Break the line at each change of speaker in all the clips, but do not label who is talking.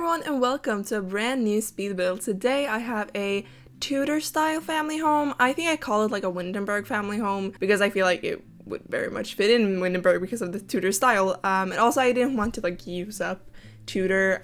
everyone and welcome to a brand new speed build. Today I have a Tudor style family home. I think I call it like a Windenburg family home because I feel like it would very much fit in Windenburg because of the Tudor style. And also I didn't want to like use up Tudor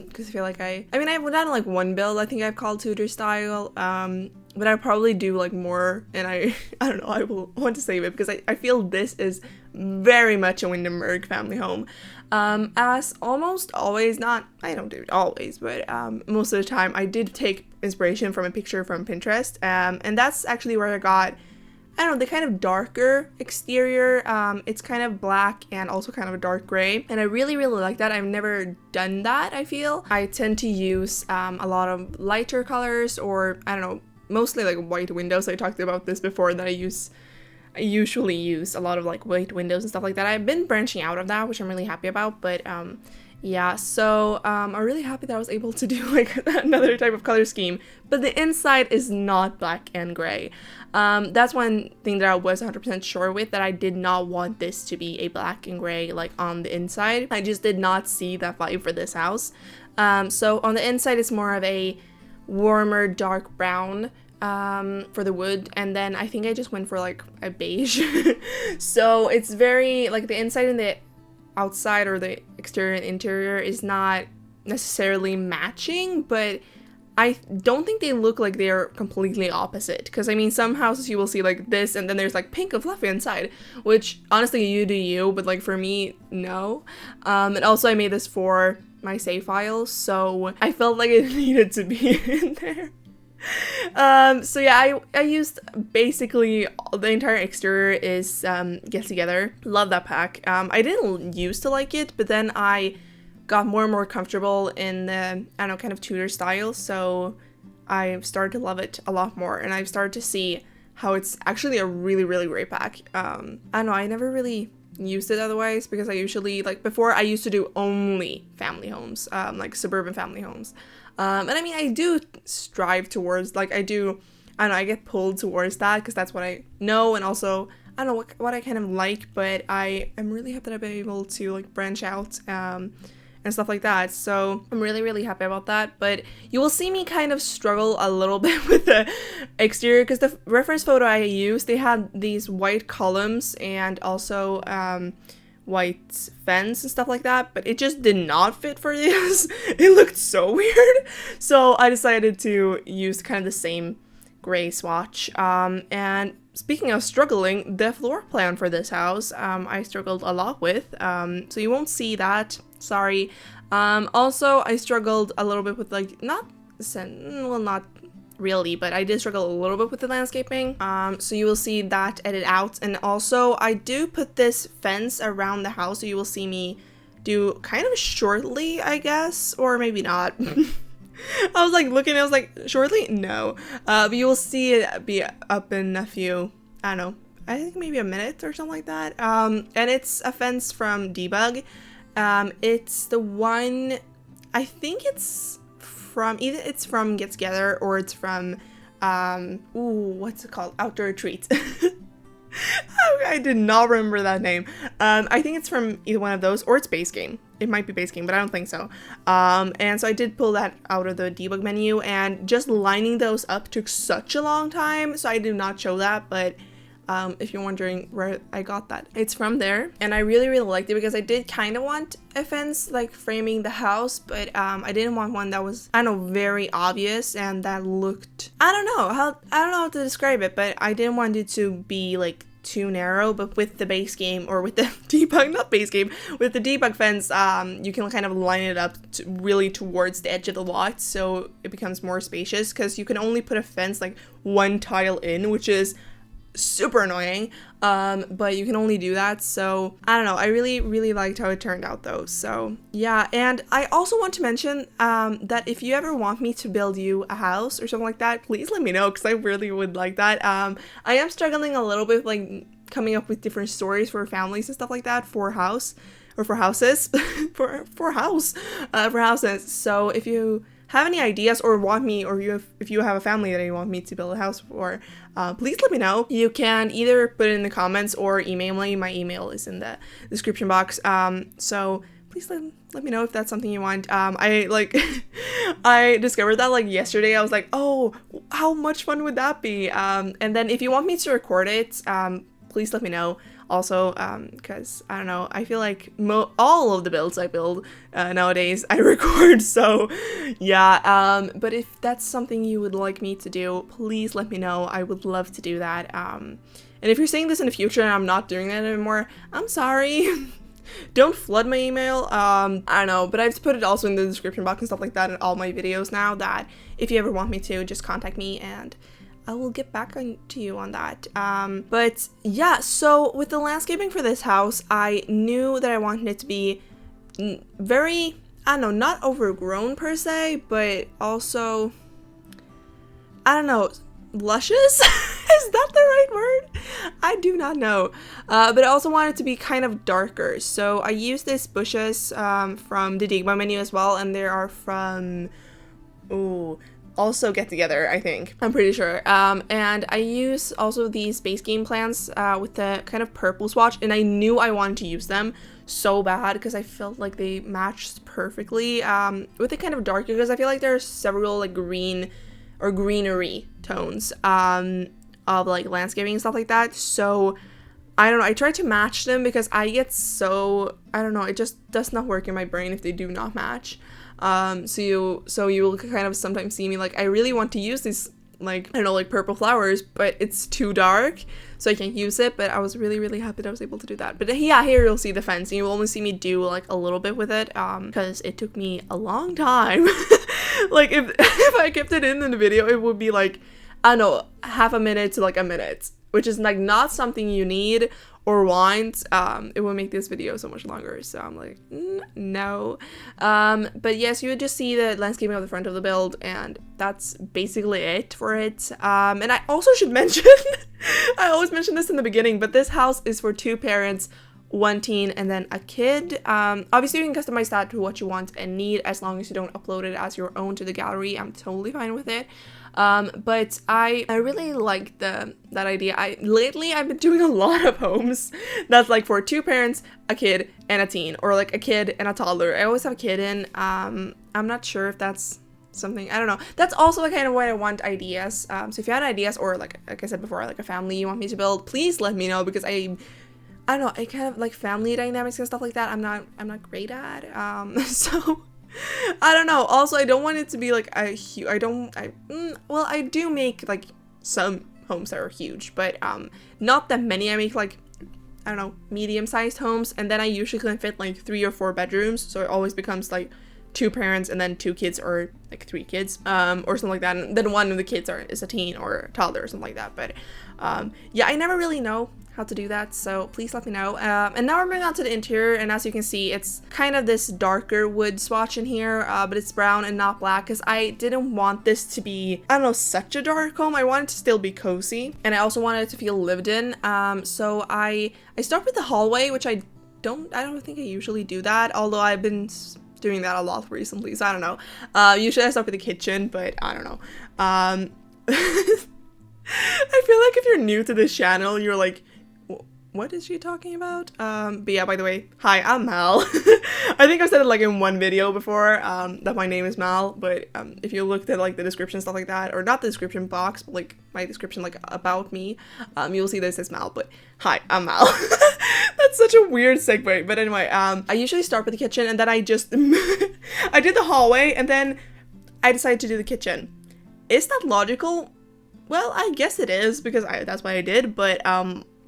because I feel like I've done like one build I think I've called Tudor style, but I probably do like more, and I don't know, I will want to save it because I feel this is very much a Windenburg family home. As almost always, I don't do it always, but most of the time I did take inspiration from a picture from Pinterest, and that's actually where I got, I don't know, the kind of darker exterior. It's kind of black and also kind of a dark gray, and I really like that. I've never done that, I feel. I tend to use a lot of lighter colors, or I don't know, mostly like white windows. I talked about this before, that I usually use a lot of like white windows and stuff like that. I've been branching out of that, which I'm really happy about, but yeah, so I'm really happy that I was able to do like another type of color scheme, but the inside is not black and gray. That's one thing that I was 100% sure with, that I did not want this to be a black and gray like on the inside. I just did not see that vibe for this house. So on the inside it's more of a warmer dark brown for the wood, and then I think I just went for like a beige. So it's very like the inside and the outside, or the exterior and interior, is not necessarily matching, but I don't think they look like they're completely opposite, because I mean some houses you will see like this and then there's like pink and fluffy inside, which honestly you do you, but like for me, no. And also I made this for my save files, so I felt like it needed to be in there. So yeah, I used basically the entire exterior is Get Together. Love that pack. I didn't used to like it, but then I got more and more comfortable in the, I don't know, kind of Tudor style, so I started to love it a lot more, and I've started to see how it's actually a really great pack. I don't know, I never really used it otherwise, because I usually, like before, I used to do only family homes, like suburban family homes. And I mean, I do strive towards, like, I don't know, I get pulled towards that because that's what I know, and also, I don't know, what I kind of like, but I am really happy that I've been able to, like, branch out, and stuff like that, so I'm really happy about that. But you will see me kind of struggle a little bit with the exterior, because the reference photo I used, they had these white columns and also, white fence and stuff like that, but it just did not fit for this. It looked so weird, so I decided to use kind of the same gray swatch. And speaking of struggling, the floor plan for this house, I struggled a lot with, so you won't see that, sorry. Also I struggled a little bit with like, not really, but I did struggle a little bit with the landscaping, so you will see that edit out. And also I do put this fence around the house, so you will see me do kind of shortly, I guess, or maybe not. I was like looking, I was like, shortly? No. But you will see it be up in a few, I don't know, I think maybe a minute or something like that. And it's a fence from Debug. It's the one, I think it's from, either it's from Get Together or it's from, what's it called? Outdoor Retreat. I did not remember that name. I think it's from either one of those, or it's Base Game. It might be Base Game, but I don't think so. And so I did pull that out of the debug menu, and just lining those up took such a long time, so I did not show that, but if you're wondering where I got that, it's from there. And I really liked it because I did kind of want a fence like framing the house, but I didn't want one that was, I don't know, very obvious and that looked, I don't know how to describe it, but I didn't want it to be like too narrow. But with the base game, or with the debug, not base game, with the debug fence, you can kind of line it up really towards the edge of the lot, so it becomes more spacious, because you can only put a fence like one tile in, which is super annoying, but you can only do that. So I don't know, I really liked how it turned out though. So yeah, and I also want to mention that if you ever want me to build you a house or something like that, please let me know, because I really would like that. I am struggling a little bit like coming up with different stories for families and stuff like that, for house, or for houses. for houses. So if you have any ideas, or want me, or if you have a family that you want me to build a house for, please let me know. You can either put it in the comments or email me. My email is in the description box. So please let me know if that's something you want. I like I discovered that like yesterday. I was like, oh, how much fun would that be? And then if you want me to record it, please let me know. Also, because I don't know, I feel like all of the builds I build nowadays I record, so yeah. But if that's something you would like me to do, please let me know. I would love to do that. And if you're saying this in the future and I'm not doing that anymore, I'm sorry. Don't flood my email. I don't know, but I've put it also in the description box and stuff like that in all my videos now, that if you ever want me to, just contact me and I will get back to you on that. But yeah, so with the landscaping for this house, I knew that I wanted it to be very, I don't know, not overgrown per se, but also, I don't know, luscious? Is that the right word? I do not know. But I also wanted it to be kind of darker. So I used these bushes from the Digma menu as well, and they are from, also Get Together, I think. I'm pretty sure. And I use also these base game plants with the kind of purple swatch, and I knew I wanted to use them so bad because I felt like they matched perfectly with the kind of darker, because I feel like there are several like green or greenery tones of like landscaping and stuff like that. So I don't know, I tried to match them because I get so, I don't know, it just does not work in my brain if they do not match. So you will kind of sometimes see me like, I really want to use these like, I don't know, like purple flowers, but it's too dark, so I can't use it. But I was really, really happy that I was able to do that. But yeah, here you'll see the fence, and you will only see me do like a little bit with it, because it took me a long time. Like if I kept it in the video, it would be like, I don't know, half a minute to like a minute, which is like not something you need or want. It will make this video so much longer, so I'm like, no. But yes, you would just see the landscaping of the front of the build, and that's basically it for it. And I also should mention, I always mention this in the beginning, but this house is for 2 parents, 1 teen, and then a kid. Obviously you can customize that to what you want and need, as long as you don't upload it as your own to the gallery. I'm totally fine with it. But I really like that idea. Lately I've been doing a lot of homes that's like for 2 parents, a kid, and a teen, or like a kid and a toddler. I always have a kid in. I'm not sure if that's something, I don't know. That's also the kind of way I want ideas. So if you have ideas, or like I said before, like a family you want me to build, please let me know, because I don't know, I kind of like family dynamics and stuff like that. I'm not great at. So I don't know. Also, I don't want it to be like a huge, well, I do make like some homes that are huge, but not that many. I make like, I don't know, medium-sized homes, and then I usually can fit like 3 or 4 bedrooms, so it always becomes like 2 parents and then 2 kids, or like 3 kids, or something like that, and then one of the kids is a teen or a toddler or something like that. But yeah, I never really know how to do that, so please let me know. And now we're moving on to the interior, and as you can see, it's kind of this darker wood swatch in here, but it's brown and not black, because I didn't want this to be, I don't know, such a dark home. I wanted it to still be cozy, and I also wanted it to feel lived in. So I start with the hallway, which I don't think I usually do that, although I've been doing that a lot recently, so I don't know. Usually I start with the kitchen, but I don't know. I feel like if you're new to this channel, you're like, what is she talking about? But yeah, by the way, hi, I'm Mal. I think I've said it like in one video before, that my name is Mal, but if you looked at like the description, stuff like that, or not the description box, but like my description like about me, you'll see this as Mal. But hi, I'm Mal. That's such a weird segue, but anyway, I usually start with the kitchen, and then I just I did the hallway, and then I decided to do the kitchen. Is that logical? Well, I guess it is, because that's what I did, but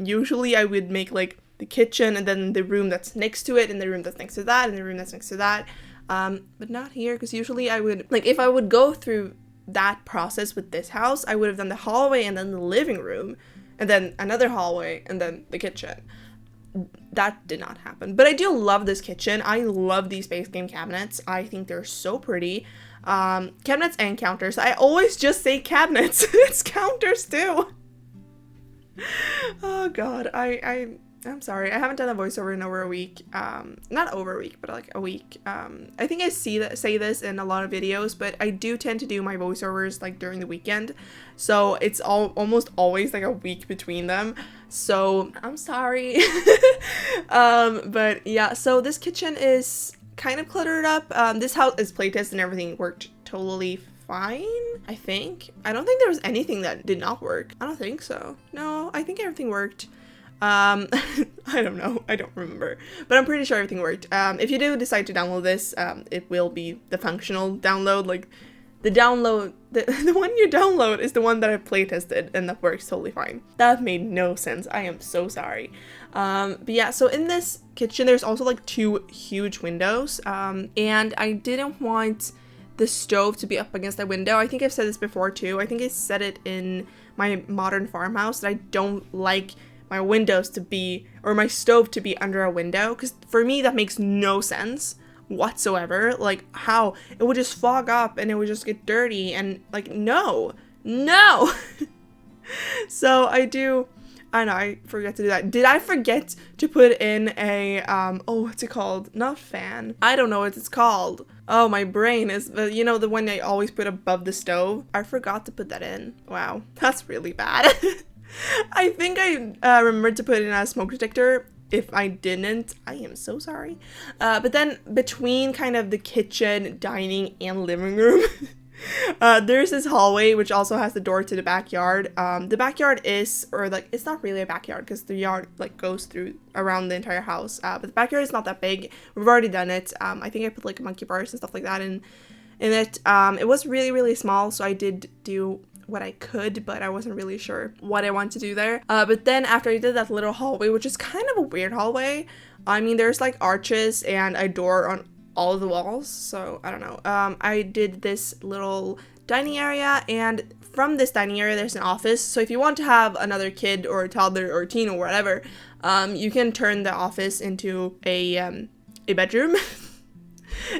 usually I would make like the kitchen, and then the room that's next to it, and the room that's next to that, and the room that's next to that, but not here, because usually I would, like, if I would go through that process with this house, I would have done the hallway, and then the living room, and then another hallway, and then the kitchen. That did not happen, but I do love this kitchen. I love these base game cabinets. I think they're so pretty. Cabinets and counters. I always just say cabinets. It's counters too. Oh god, I I'm sorry, I haven't done a voiceover in over a week. Not over a week, but like a week. I think I say this in a lot of videos, but I do tend to do my voiceovers like during the weekend, so it's almost always like a week between them. So I'm sorry. But yeah, so this kitchen is kind of cluttered up. This house is playtest and everything worked totally fine, I think. I don't think there was anything that did not work. I don't think so. No, I think everything worked. I don't know, I don't remember, but I'm pretty sure everything worked. If you do decide to download this, it will be the functional download. Like the download, the one you download is the one that I playtested, and that works totally fine. That made no sense. I am so sorry. But yeah, so in this kitchen there's also like 2 huge windows, and I didn't want the stove to be up against the window. I think I've said this before too. I think I said it in my modern farmhouse that I don't like my windows to be, or my stove to be under a window, because for me that makes no sense whatsoever. Like, how it would just fog up and it would just get dirty, and like, no. So I know I forget to do that. Did I forget to put in a what's it called? Not fan, I don't know what it's called. Oh, my brain is, you know, the one I always put above the stove. I forgot to put that in. Wow, that's really bad. I think I remembered to put in a smoke detector. If I didn't, I am so sorry. But then between kind of the kitchen, dining, and living room, there's this hallway which also has the door to the backyard. The backyard is, or like, it's not really a backyard because the yard like goes through around the entire house. But the backyard is not that big. We've already done it. I think I put like monkey bars and stuff like that in it. It was really, really small, so I did do what I could, but I wasn't really sure what I wanted to do there. But then after I did that little hallway, which is kind of a weird hallway, I mean, there's like arches and a door on all of the walls, so I don't know. I did this little dining area, and from this dining area there's an office, so if you want to have another kid or a toddler or a teen or whatever, you can turn the office into a bedroom.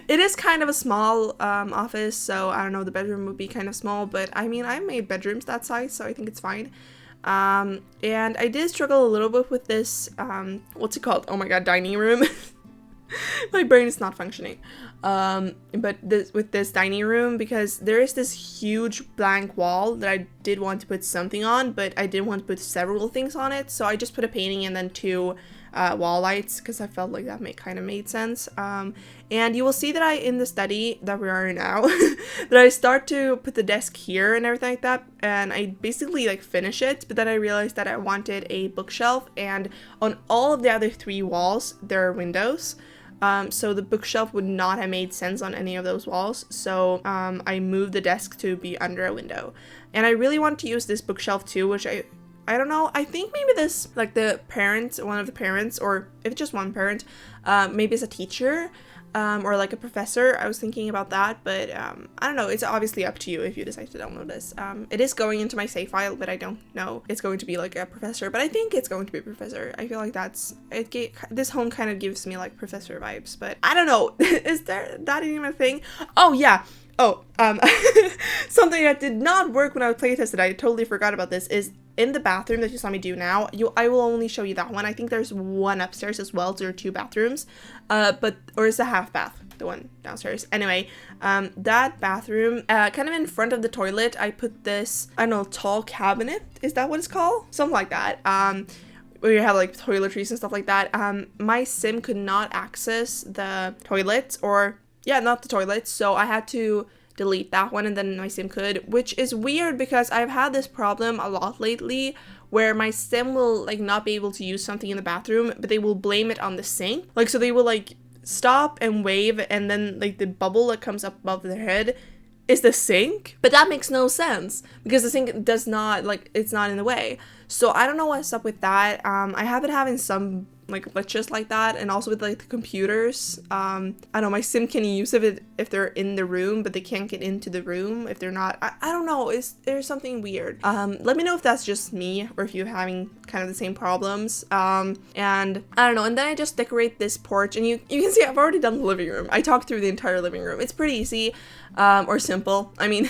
It is kind of a small office, so I don't know, the bedroom would be kind of small, but I mean, I made bedrooms that size, so I think it's fine. And I did struggle a little bit with this, what's it called? Oh my god, dining room. My brain is not functioning. But with this dining room, because there is this huge blank wall that I did want to put something on, but I didn't want to put several things on it, so I just put a painting and then 2 wall lights, because I felt like that kind of made sense. And you will see that in the study that we are in now, that I start to put the desk here and everything like that, and I basically like finish it, but then I realized that I wanted a bookshelf, and on all of the other 3 walls there are windows. So the bookshelf would not have made sense on any of those walls, so I moved the desk to be under a window. And I really want to use this bookshelf too, which I don't know, I think maybe this, like one of the parents, or if it's just one parent, maybe it's a teacher, or like a professor. I was thinking about that, but I don't know, it's obviously up to you if you decide to download this. It is going into my save file, but I don't know it's going to be like a professor, but I think it's going to be a professor. I feel like this home kind of gives me like professor vibes, but I don't know. Is that even a thing? Oh yeah. Something that did not work when I playtested, I totally forgot about this, is in the bathroom that you saw me do now. I will only show you that one. I think there's one upstairs as well, so there are 2 bathrooms, or it's a half bath, the one downstairs. Anyway, that bathroom, kind of in front of the toilet, I put this, I don't know, tall cabinet, is that what it's called? Something like that, where you have like toiletries and stuff like that. My sim could not access the toilet, or yeah, not the toilet, so I had to delete that one, and then my sim could, which is weird because I've had this problem a lot lately where my sim will like not be able to use something in the bathroom, but they will blame it on the sink. Like, so they will like stop and wave, and then like the bubble that comes up above their head is the sink, but that makes no sense because the sink does not, like, it's not in the way. So I don't know what's up with that. I have been having some like glitches like that, and also with like the computers. I don't know, my sim can use it if they're in the room, but they can't get into the room if they're not. I don't know, there's something weird. Let me know if that's just me or if you're having kind of the same problems. And I don't know, and then I just decorate this porch, and you can see I've already done the living room. I talked through the entire living room. It's pretty easy, or simple. I mean,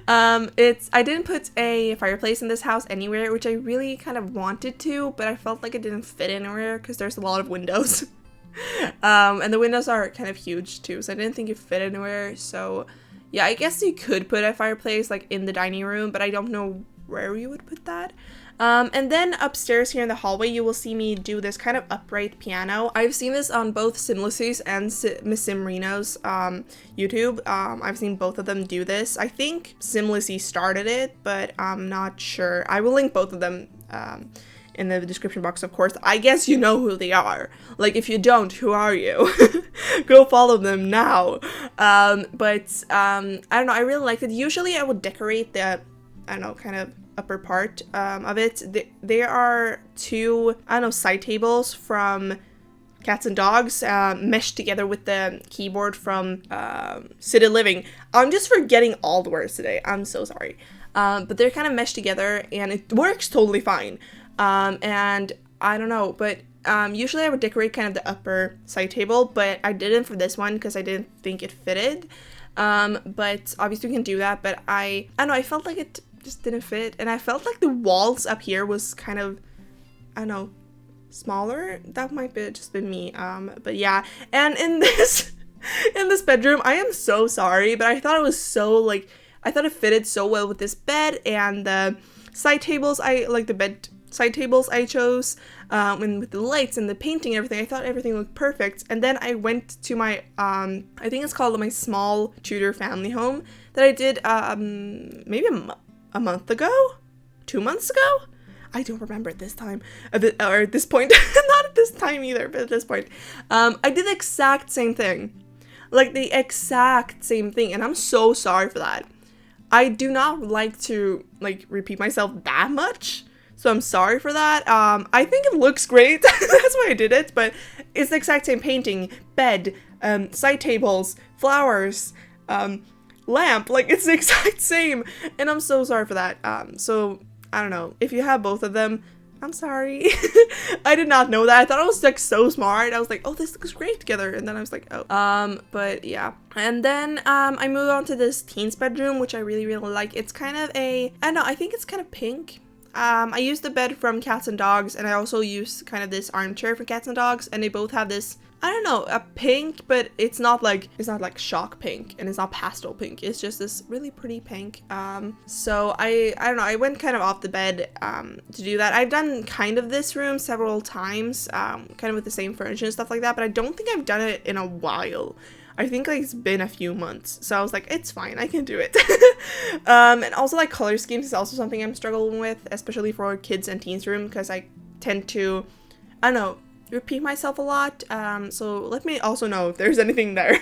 I didn't put a fireplace in this house anywhere, which I really kind of wanted to, but I felt like it didn't fit anywhere because there's a lot of windows. And the windows are kind of huge too, so I didn't think it fit anywhere. So yeah, I guess you could put a fireplace like in the dining room, but I don't know where you would put that. And then upstairs here in the hallway, you will see me do this kind of upright piano. I've seen this on both Simlicy's and Miss Simrino's YouTube. I've seen both of them do this. I think Simlicy started it, but I'm not sure. I will link both of them in the description box, of course. I guess you know who they are. Like, if you don't, who are you? Go follow them now. I don't know, I really liked it. Usually I would decorate the, I don't know, kind of upper part of it. There are two, I don't know, side tables from Cats and Dogs meshed together with the keyboard from City Living. I'm just forgetting all the words today. I'm so sorry. But they're kind of meshed together and it works totally fine. And I don't know, but usually I would decorate kind of the upper side table, but I didn't for this one because I didn't think it fitted. But obviously you can do that, but I don't know, I felt like it just didn't fit, and I felt like the walls up here was kind of, I don't know, smaller. That might be just been me. But yeah, and in this bedroom, I am so sorry, but I thought it was so, like, I thought it fitted so well with this bed and the side tables. I like the bed side tables I chose, and with the lights and the painting and everything. I thought everything looked perfect. And then I went to my, I think it's called my small Tudor family home that I did maybe a month ago? 2 months ago? I don't remember at this time, or at this point. Not at this time either, but at this point. I did the exact same thing. Like, the exact same thing, and I'm so sorry for that. I do not like to, like, repeat myself that much, so I'm sorry for that. I think it looks great. That's why I did it, but it's the exact same painting, bed, side tables, flowers, lamp, like, it's the exact same, and I'm so sorry for that. So I don't know, if you have both of them, I'm sorry. I did not know that. I thought I was like so smart. I was like, oh, this looks great together, and then I was like, oh. But yeah, and then I moved on to this teen's bedroom, which I really like. It's kind of I don't know, I think it's kind of pink. I used the bed from Cats and Dogs, and I also used kind of this armchair from Cats and Dogs, and they both have this, I don't know, a pink, but it's not like shock pink, and it's not pastel pink. It's just this really pretty pink. So I don't know, I went kind of off the bed to do that. I've done kind of this room several times, kind of with the same furniture and stuff like that, but I don't think I've done it in a while. I think like it's been a few months, so I was like, it's fine, I can do it. And also, like, color schemes is also something I'm struggling with, especially for kids and teens room, because I tend to, I don't know, repeat myself a lot. So let me also know if there's anything there.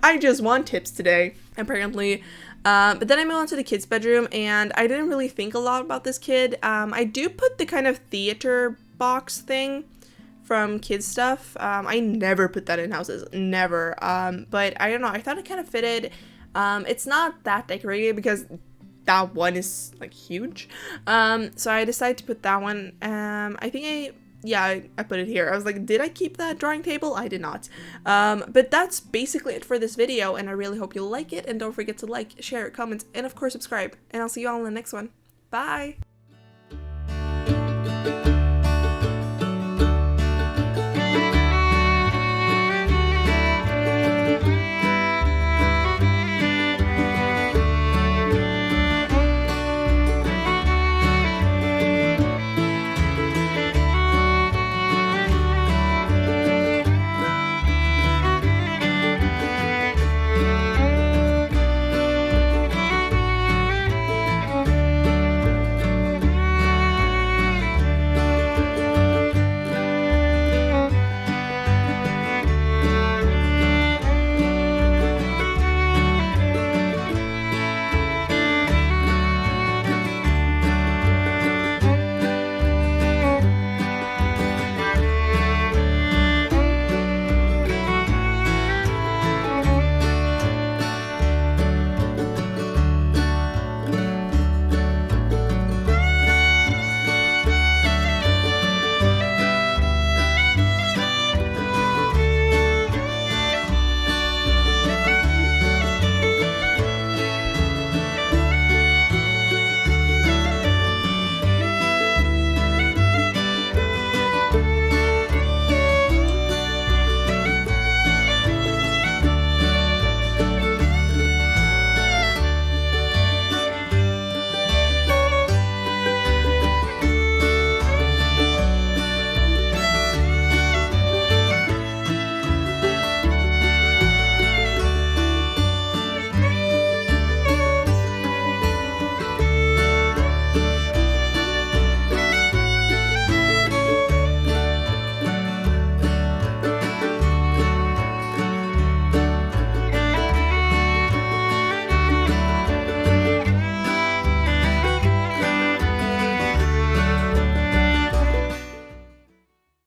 I just want tips today, apparently. But then I moved on to the kid's bedroom, and I didn't really think a lot about this kid. I do put the kind of theater box thing from kids stuff. I never put that in houses, never. But I don't know, I thought it kind of fitted. It's not that decorated because that one is like huge. So I decided to put that one. I think I put it here. I was like, did I keep that drawing table? I did not. But that's basically it for this video, and I really hope you like it, and don't forget to like, share, comment, and of course subscribe, and I'll see you all in the next one. Bye!